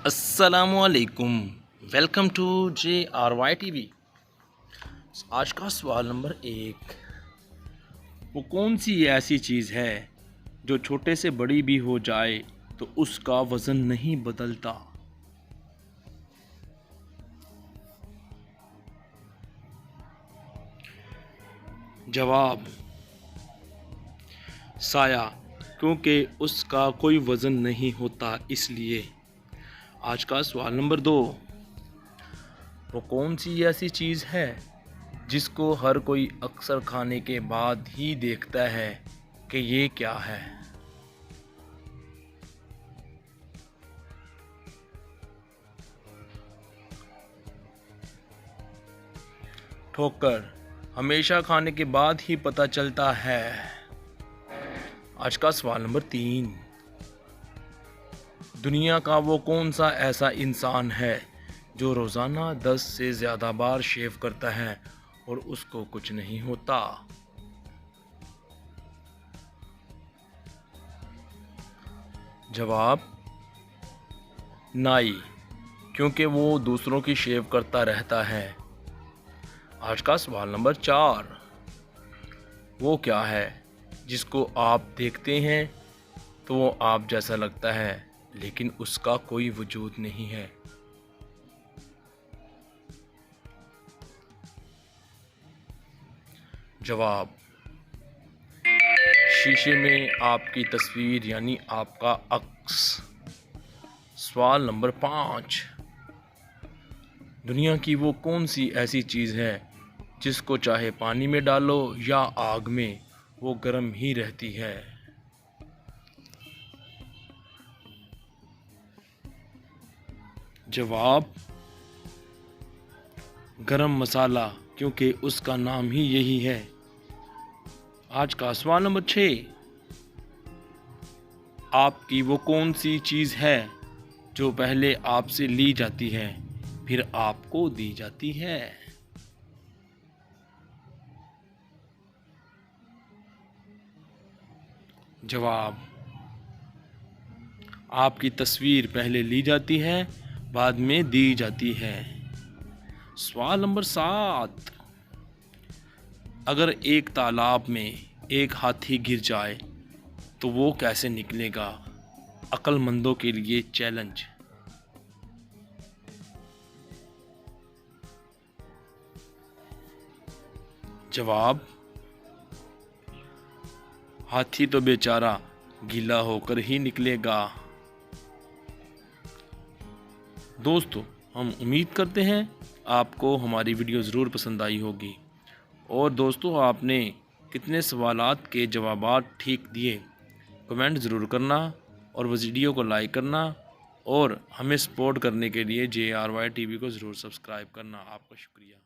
अस्सलामुअलैकुम। Welcome to JRY TV। आज का सवाल नंबर 1, वो कौन सी ऐसी चीज़ है जो छोटे से बड़ी भी हो जाए तो उसका वज़न नहीं बदलता? जवाब साया, क्योंकि उसका कोई वज़न नहीं होता इसलिए। आज का सवाल नंबर 2, वो कौन सी ऐसी चीज़ है जिसको हर कोई अक्सर खाने के बाद ही देखता है कि ये क्या है? ठोकर, हमेशा खाने के बाद ही पता चलता है। आज का सवाल नंबर 3, दुनिया का वो कौन सा ऐसा इंसान है जो रोज़ाना 10 से ज़्यादा बार शेव करता है और उसको कुछ नहीं होता? जवाब नाई, क्योंकि वो दूसरों की शेव करता रहता है। आज का सवाल नंबर 4, वो क्या है जिसको आप देखते हैं तो वो आप जैसा लगता है लेकिन उसका कोई वजूद नहीं है? जवाब शीशे में आपकी तस्वीर यानी आपका अक्स। सवाल नंबर 5, दुनिया की वो कौन सी ऐसी चीज़ है जिसको चाहे पानी में डालो या आग में वो गर्म ही रहती है? जवाब गरम मसाला, क्योंकि उसका नाम ही यही है। आज का सवाल नंबर 6, आपकी वो कौन सी चीज़ है जो पहले आपसे ली जाती है फिर आपको दी जाती है? जवाब आपकी तस्वीर पहले ली जाती है बाद में दी जाती है। सवाल नंबर 7, अगर एक तालाब में एक हाथी गिर जाए तो वो कैसे निकलेगा? अक्लमंदों के लिए चैलेंज। जवाब हाथी तो बेचारा गीला होकर ही निकलेगा। दोस्तों, हम उम्मीद करते हैं आपको हमारी वीडियो ज़रूर पसंद आई होगी। और दोस्तों, आपने कितने सवालात के जवाबात ठीक दिए कमेंट ज़रूर करना और वीडियो को लाइक करना और हमें सपोर्ट करने के लिए JRY TV को ज़रूर सब्सक्राइब करना। आपका शुक्रिया।